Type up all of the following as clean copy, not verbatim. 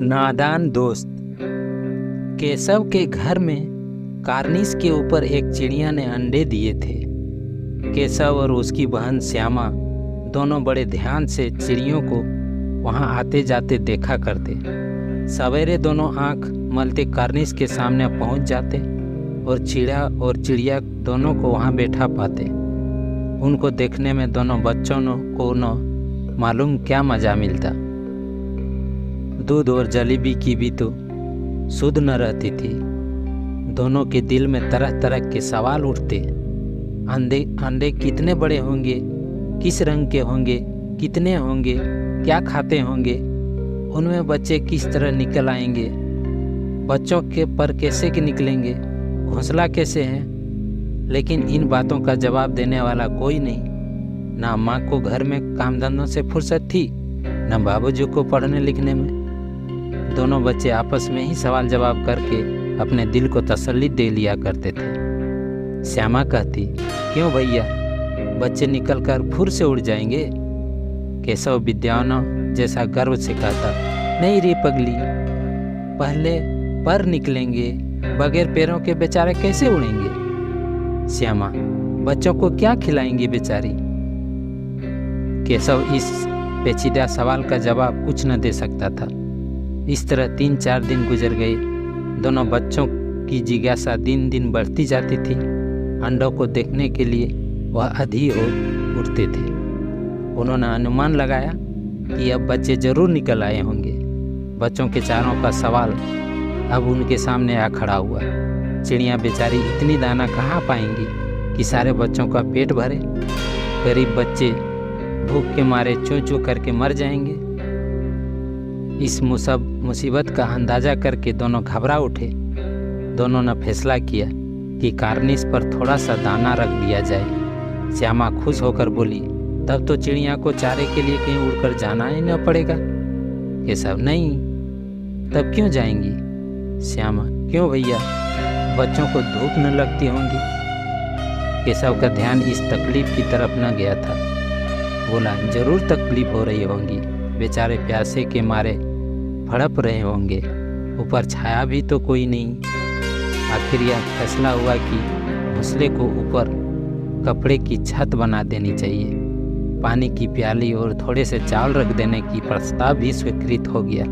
नादान दोस्त। केशव के घर में कार्निस के ऊपर एक चिड़िया ने अंडे दिए थे। केशव और उसकी बहन श्यामा दोनों बड़े ध्यान से चिड़ियों को वहां आते जाते देखा करते। सवेरे दोनों आंख मलते कार्निस के सामने पहुंच जाते और चिड़िया दोनों को वहां बैठा पाते। उनको देखने में दोनों बच्चों को न मालूम क्या मज़ा मिलता। दूध और जलेबी की भी तो सुध न रहती थी। दोनों के दिल में तरह तरह के सवाल उठते। अंडे कितने बड़े होंगे, किस रंग के होंगे, कितने होंगे, क्या खाते होंगे, उनमें बच्चे किस तरह निकल आएंगे, बच्चों के पर कैसे के निकलेंगे, घोंसला कैसे है। लेकिन इन बातों का जवाब देने वाला कोई नहीं। ना माँ को घर में काम धंधों से फुर्सत थी, न बाबूजी को पढ़ने लिखने में। दोनों बच्चे आपस में ही सवाल जवाब करके अपने दिल को तसल्ली दे लिया करते थे। श्यामा कहती, क्यों भैया, बच्चे निकलकर फुर से उड़ जाएंगे। केशव विद्वानों जैसा गर्व से कहता, नहीं रे पगली, पहले पर निकलेंगे, बगैर पैरों के बेचारे कैसे उड़ेंगे। श्यामा, बच्चों को क्या खिलाएंगी बेचारी। केशव इस पेचीदा सवाल का जवाब कुछ न दे सकता था। इस तरह 3-4 दिन गुजर गए। दोनों बच्चों की जिज्ञासा दिन दिन बढ़ती जाती थी। अंडों को देखने के लिए वह अधी हो उठते थे। उन्होंने अनुमान लगाया कि अब बच्चे जरूर निकल आए होंगे। बच्चों के चारों का सवाल अब उनके सामने आ खड़ा हुआ। चिड़िया बेचारी इतनी दाना कहाँ पाएंगी कि सारे बच्चों का पेट भरे। गरीब बच्चे भूख के मारे चूं चूं करके मर जाएंगे। इस मुसीबत का अंदाजा करके दोनों घबरा उठे। दोनों ने फैसला किया कि कार्निस पर थोड़ा सा दाना रख दिया जाए। श्यामा खुश होकर बोली, तब तो चिड़िया को चारे के लिए कहीं उड़कर जाना ही न पड़ेगा। केशव, नहीं, तब क्यों जाएंगी। श्यामा, क्यों भैया, बच्चों को धूप न लगती होंगी। केशव का ध्यान इस तकलीफ की तरफ न गया था। बोला, जरूर तकलीफ हो रही होंगी, बेचारे प्यासे के मारे फड़प रहे होंगे, ऊपर छाया भी तो कोई नहीं। आखिर यह फैसला हुआ कि घोंसले को ऊपर कपड़े की छत बना देनी चाहिए। पानी की प्याली और थोड़े से चावल रख देने की प्रस्ताव भी स्वीकृत हो गया।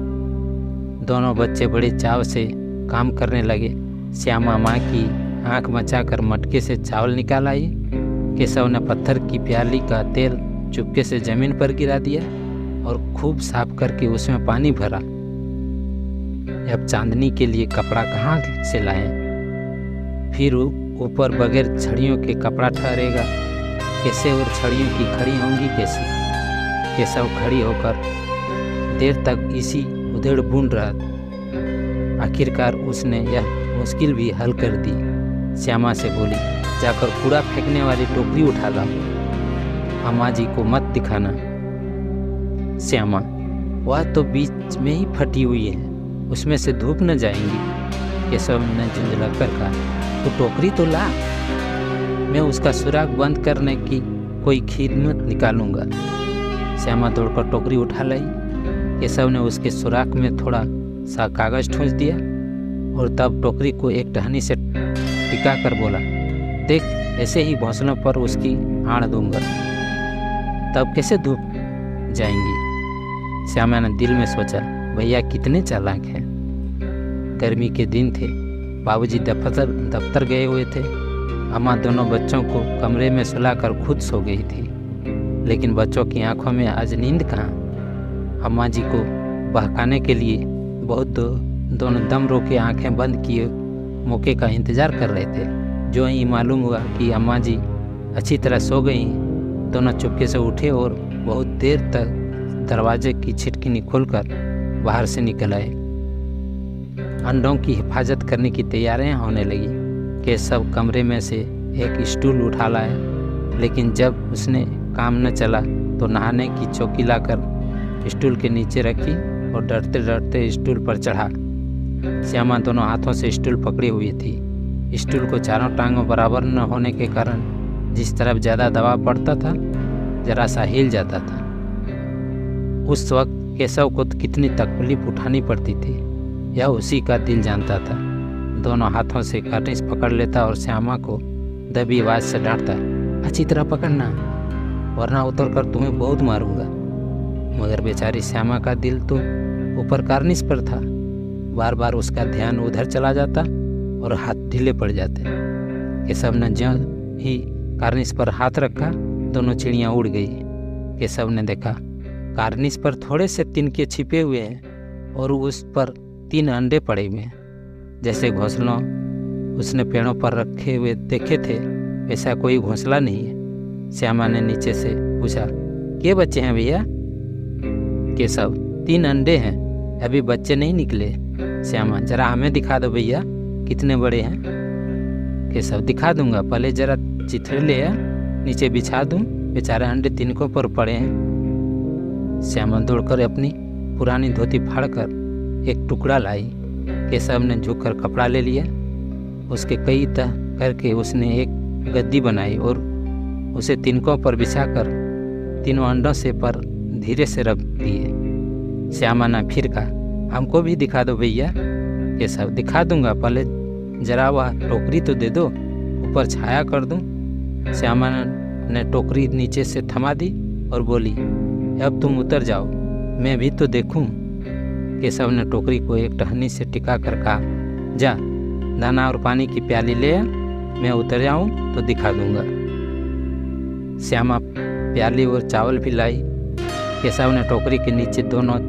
दोनों बच्चे बड़े चाव से काम करने लगे। श्यामा माँ की आंख बचाकर मटके से चावल निकाल आई। केशव ने पत्थर की प्याली का तेल चुपके से जमीन पर गिरा दिया और खूब साफ करके उसमें पानी भरा। अब चांदनी के लिए कपड़ा कहाँ से लाएं? फिर ऊपर बगैर छड़ियों के कपड़ा ठहरेगा कैसे, और छड़ियों की खड़ी होंगी कैसे। केशव खड़ी होकर देर तक इसी उधेड़ बूंद रहा। आखिरकार उसने यह मुश्किल भी हल कर दी। श्यामा से बोली, जाकर कूड़ा फेंकने वाली टोकरी उठा लाओ, अम्मा जी को मत दिखाना। श्यामा, वह तो बीच में ही फटी हुई है, उसमें से धूप न जाएंगी। केशव ने झुंझलाकर कहा, तो टोकरी तो ला, मैं उसका सुराख बंद करने की कोई खिदमत निकालूंगा। श्यामा दौड़कर टोकरी उठा लाई। केशव ने उसके सुराख में थोड़ा सा कागज ठूंस दिया और तब टोकरी को एक टहनी से टिका कर बोला, देख, ऐसे ही घोंसलों पर उसकी आड़ दूंगा, तब कैसे धूप जाएंगी। श्यामा ने दिल में सोचा, भैया कितने चालाक हैं। गर्मी के दिन थे, बाबूजी दफ्तर गए हुए थे। अम्मा दोनों बच्चों को कमरे में सुलाकर खुद सो गई थी। लेकिन बच्चों की आंखों में आज नींद कहाँ। अम्मा जी को बहकाने के लिए दोनों दम रोके आंखें बंद किए मौके का इंतजार कर रहे थे। जो ही मालूम हुआ कि अम्मा जी अच्छी तरह सो गई, दोनों चुपके से उठे और बहुत देर तक दरवाजे की छिटकिनी खोलकर बाहर से निकल आए। अंडों की हिफाजत करने की तैयारियां होने लगी। केशव कमरे में से एक स्टूल उठा लाया, लेकिन जब उसने काम न चला तो नहाने की चौकी लाकर स्टूल के नीचे रखी और डरते डरते स्टूल पर चढ़ा। श्यामा दोनों हाथों से स्टूल पकड़ी हुई थी। स्टूल को चारों टांगों बराबर न होने के कारण जिस तरफ ज़्यादा दबाव पड़ता था, जरा सा हिल जाता था। उस वक्त केशव को तो कितनी तकलीफ उठानी पड़ती थी, यह उसी का दिल जानता था। दोनों हाथों से कार्निश पकड़ लेता और श्यामा को दबी आवाज से डांटता, अच्छी तरह पकड़ना वरना उतर कर तुम्हें बहुत मारूंगा। मगर बेचारी श्यामा का दिल तो ऊपर कार्निश पर था। बार बार उसका ध्यान उधर चला जाता और हाथ ढीले पड़ जाते। केशव ने ज्यों ही कार्निश पर हाथ रखा, दोनों चिड़ियाँ उड़ गई। केशव ने देखा कार्निश पर थोड़े से तिनके छिपे हुए हैं और उस पर 3 अंडे पड़े हुए हैं। जैसे घोंसलों उसने पेड़ों पर रखे हुए देखे थे, वैसा कोई घोंसला नहीं है। श्यामा ने नीचे से पूछा, क्या बच्चे हैं भैया? केशव, 3 अंडे हैं, अभी बच्चे नहीं निकले। श्यामा, जरा हमें दिखा दो भैया कितने बड़े हैं। केशव, दिखा दूंगा, पहले जरा चिथड़े ले आ, नीचे बिछा दूं, बेचारे अंडे तिनकों पर पड़े हैं। श्यामा दौड़कर अपनी पुरानी धोती फाड़कर एक टुकड़ा लाई। केशव ने झुककर कपड़ा ले लिया। उसके कई तह करके उसने एक गद्दी बनाई और उसे तिनकों पर बिछाकर 3 अंडों से पर धीरे से रख दिए। श्यामा ने फिर कहा, हमको भी दिखा दो भैया। केशव, दिखा दूंगा, पहले जरा वह टोकरी तो दे दो, ऊपर छाया कर दूं। श्यामा ने टोकरी नीचे से थमा दी और बोली, अब तुम उतर जाओ, मैं भी तो देखूं। केशव ने टोकरी को एक टहनी से टिका कर कहा, जा दाना और पानी की प्याली ले आ, मैं उतर जाऊं तो दिखा दूंगा। श्यामा प्याली और चावल भी लाई। केशव ने टोकरी के नीचे दोनों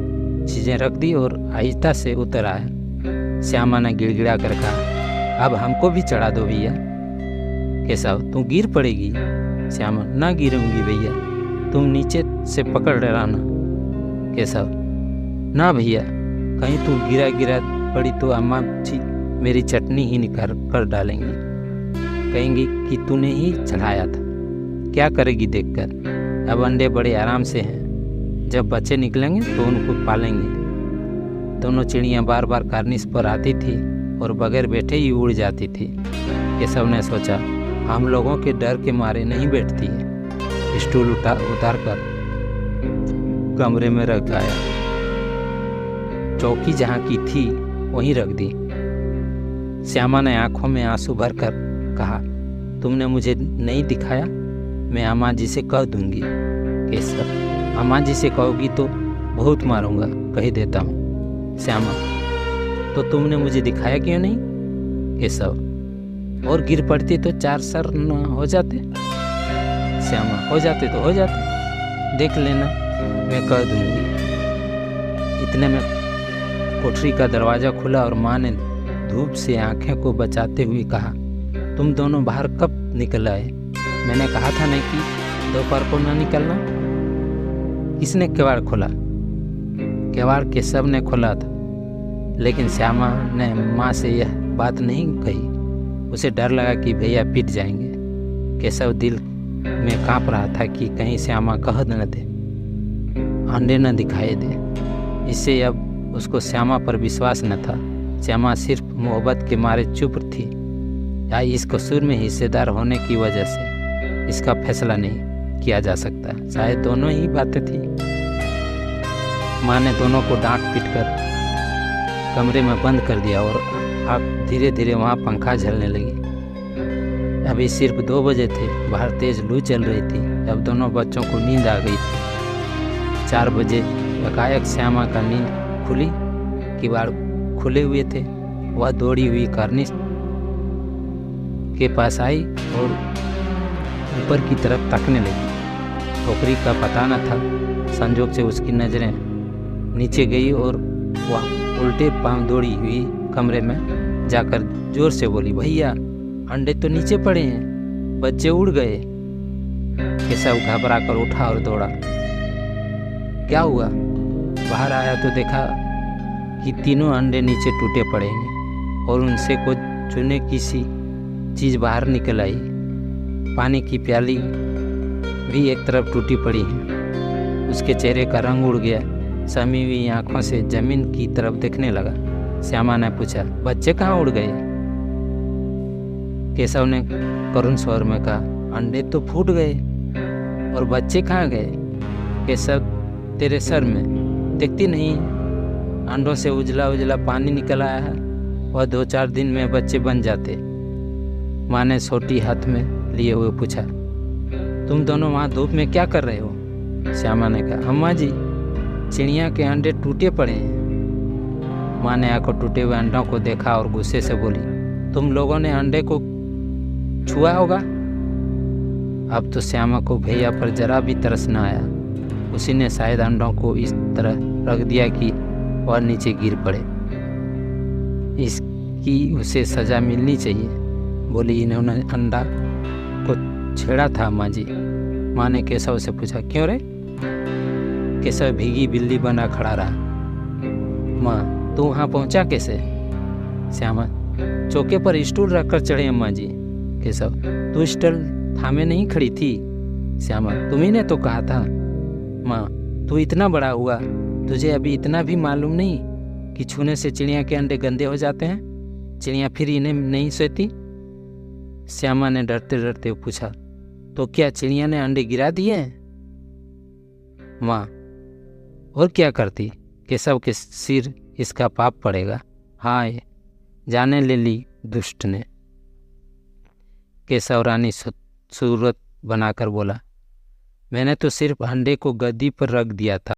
चीज़ें रख दी और आहिस्ता से उतर आया। श्यामा ने गिड़गिड़ा कर कहा, अब हमको भी चढ़ा दो भैया। केशव, तू गिर पड़ेगी। श्यामा, ना गिरूंगी भैया, तुम नीचे से पकड़ रहना। केशव, ना भैया, कहीं तू गिरा पड़ी तो अम्मा जी मेरी चटनी ही निकाल कर डालेंगी, कहेंगी कि तूने ही चढ़ाया था। क्या करेगी देखकर? अब अंडे बड़े आराम से हैं, जब बच्चे निकलेंगे तो उनको पालेंगे। दोनों चिड़ियाँ बार बार कार्निश पर आती थी और बगैर बैठे ही उड़ जाती थी। केशव ने सोचा, हम लोगों के डर के मारे नहीं बैठती है। स्टूल उतार कर कमरे में रख आया। चौकी जहाँ की थी वहीं रख दी। श्यामा ने आंखों में आंसू भरकर कहा, तुमने मुझे नहीं दिखाया, मैं अम्मा जी से कह दूंगी। केशव, अम्मा जी से कहोगी तो बहुत मारूंगा, कह देता हूँ। श्यामा, तो तुमने मुझे दिखाया क्यों नहीं? केशव, और गिर पड़ती तो 4 सर न हो जाते। श्यामा, हो जाते तो हो जाते, देख लेना, मैं कह दूंगी। इतने में कोठरी का दरवाज़ा खुला और माँ ने धूप से आंखें को बचाते हुए कहा, तुम दोनों बाहर कब निकल आए? मैंने कहा था नहीं कि दोपहर को न निकलना। किसने किवाड़ खोला? किवाड़ केशव ने खोला था, लेकिन श्यामा ने माँ से यह बात नहीं कही। उसे डर लगा कि भैया पिट जाएंगे। केशव दिल में कांप रहा था कि कहीं श्यामा कह न दे, अंडे न दिखाई दे। इससे अब उसको श्यामा पर विश्वास न था। श्यामा सिर्फ मोहब्बत के मारे चुप थी, या इस कसूर में हिस्सेदार होने की वजह से इसका फैसला नहीं किया जा सकता। शायद दोनों ही बातें थी। माँ ने दोनों को डांट पीट कर कमरे में बंद कर दिया और अब धीरे धीरे वहाँ पंखा झलने लगी। अभी सिर्फ 2 बजे थे, बाहर तेज लू चल रही थी। अब दोनों बच्चों को नींद आ गई थी। 4 बजे एकाएक श्यामा का नींद खुली, किवाड़ खुले हुए थे। वह दौड़ी हुई कार्निश के पास आई और ऊपर की तरफ ताकने लगी। टोकरी का पता न था। संजोग से उसकी नज़रें नीचे गई और वह उल्टे पांव दौड़ी हुई कमरे में जाकर जोर से बोली, भैया अंडे तो नीचे पड़े हैं, बच्चे उड़ गए। केशव घबरा कर उठा और दौड़ा। क्या हुआ? बाहर आया तो देखा कि तीनों अंडे नीचे टूटे पड़े हैं और उनसे कुछ चुने किसी चीज़ बाहर निकल आई। पानी की प्याली भी एक तरफ टूटी पड़ी है। उसके चेहरे का रंग उड़ गया। समी हुई आंखों से जमीन की तरफ देखने लगा। श्यामा ने पूछा, बच्चे कहाँ उड़ गए? केशव ने करुण स्वर में कहा, अंडे तो फूट गए और बच्चे कहाँ गए? केशव, तेरे सर में। देखती नहीं, अंडों से उजला उजला पानी निकल आया है और 2-4 दिन में बच्चे बन जाते। माँ ने सोटी हाथ में लिए हुए पूछा, तुम दोनों वहाँ धूप में क्या कर रहे हो? श्यामा ने कहा, अम्मा जी, चिड़िया के अंडे टूटे पड़े हैं। माँ ने आकर टूटे हुए अंडों को देखा और गुस्से से बोली, तुम लोगों ने अंडे को छुआ होगा। अब तो श्यामा को भैया पर जरा भी तरस न आया। उसी ने शायद अंडों को इस तरह रख दिया कि वह नीचे गिर पड़े। इसकी उसे सजा मिलनी चाहिए, बोली, इन्होंने अंडा को छेड़ा था अम्मा जी। माँ ने केशव से पूछा, क्यों रे? केशव भीगी बिल्ली बना खड़ा रहा। माँ, तू वहाँ पहुँचा कैसे? श्यामा, चौके पर स्टूल रखकर चढ़े अम्मा जी। केशव, तू स्टूल थामे नहीं खड़ी थी? श्यामा, तुम्ही ने तो कहा था। माँ, तू इतना बड़ा हुआ, तुझे अभी इतना भी मालूम नहीं कि छूने से चिड़िया के अंडे गंदे हो जाते हैं? चिड़िया फिर इन्हें नहीं सोती? श्यामा ने डरते डरते पूछा, तो क्या चिड़िया ने अंडे गिरा दिए? माँ, और क्या करती? केशव के सिर इसका पाप पड़ेगा। हाय, जाने ले ली दुष्ट ने। केशव रानी सूरत बनाकर बोला, मैंने तो सिर्फ अंडे को गद्दी पर रख दिया था।